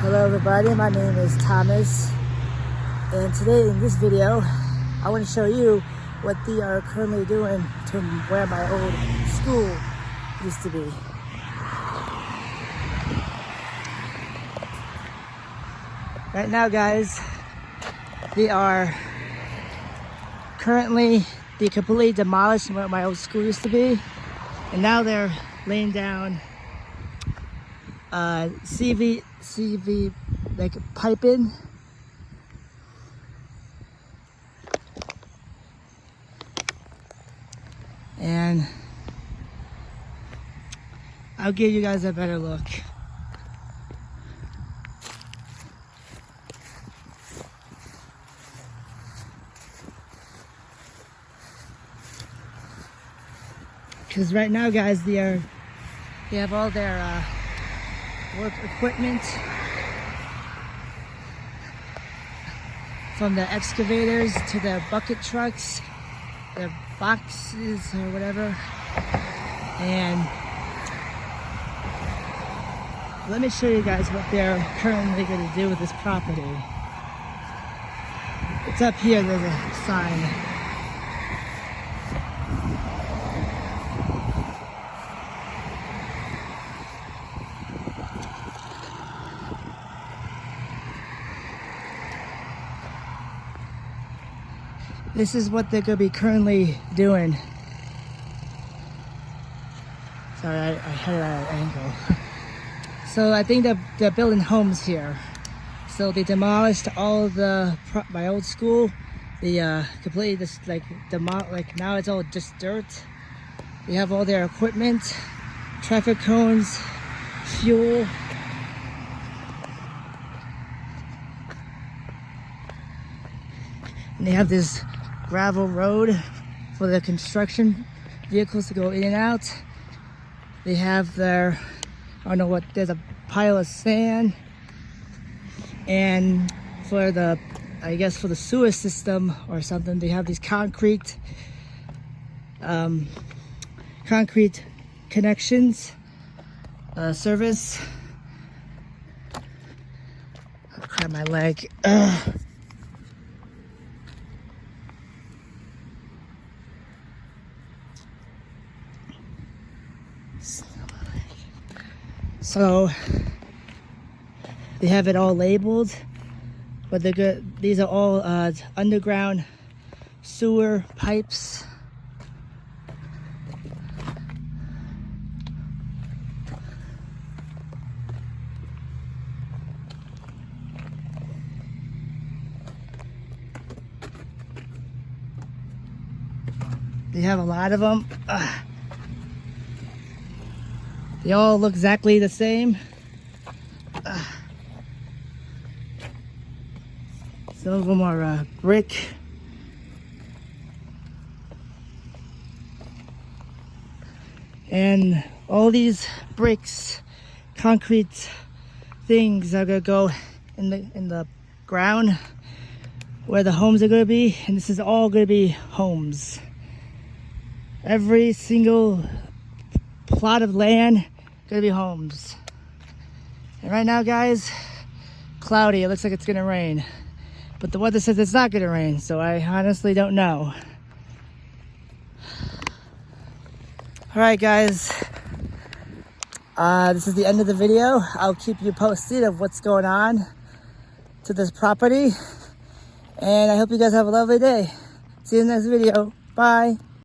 Hello everybody, my name is Thomas, and today in this video I want to show you what they are currently doing to where my old school used to be. Right now guys, they completely demolished where my old school used to be, and now they're laying down CV like piping, and I'll give you guys a better look. Because right now guys, they have all their work equipment, from the excavators to the bucket trucks, the boxes or whatever. And let me show you guys what they're currently going to do with this property. It's up here, there's a sign. This is what they're going to be currently doing. Sorry, I had it at an angle. So I think they're building homes here. So they demolished all my old school. They completely just like now it's all just dirt. They have all their equipment, traffic cones, fuel. And they have this gravel road for the construction vehicles to go in and out. They have there's a pile of sand, and for the sewer system or something, they have these concrete connections, service. I'll cramp my leg. So they have it all labeled, but they're good. These are all underground sewer pipes. They have a lot of them. They all look exactly the same. Some of them are brick. And all these bricks, concrete things are gonna go in the ground where the homes are gonna be, and this is all gonna be homes. Every single plot of land gonna be homes. And right now guys, cloudy. It looks like it's gonna rain, but the weather says it's not gonna rain, so I honestly don't know. All right guys, this is the end of the video. I'll keep you posted of what's going on to this property, and I hope you guys have a lovely day. See you in the next video. Bye.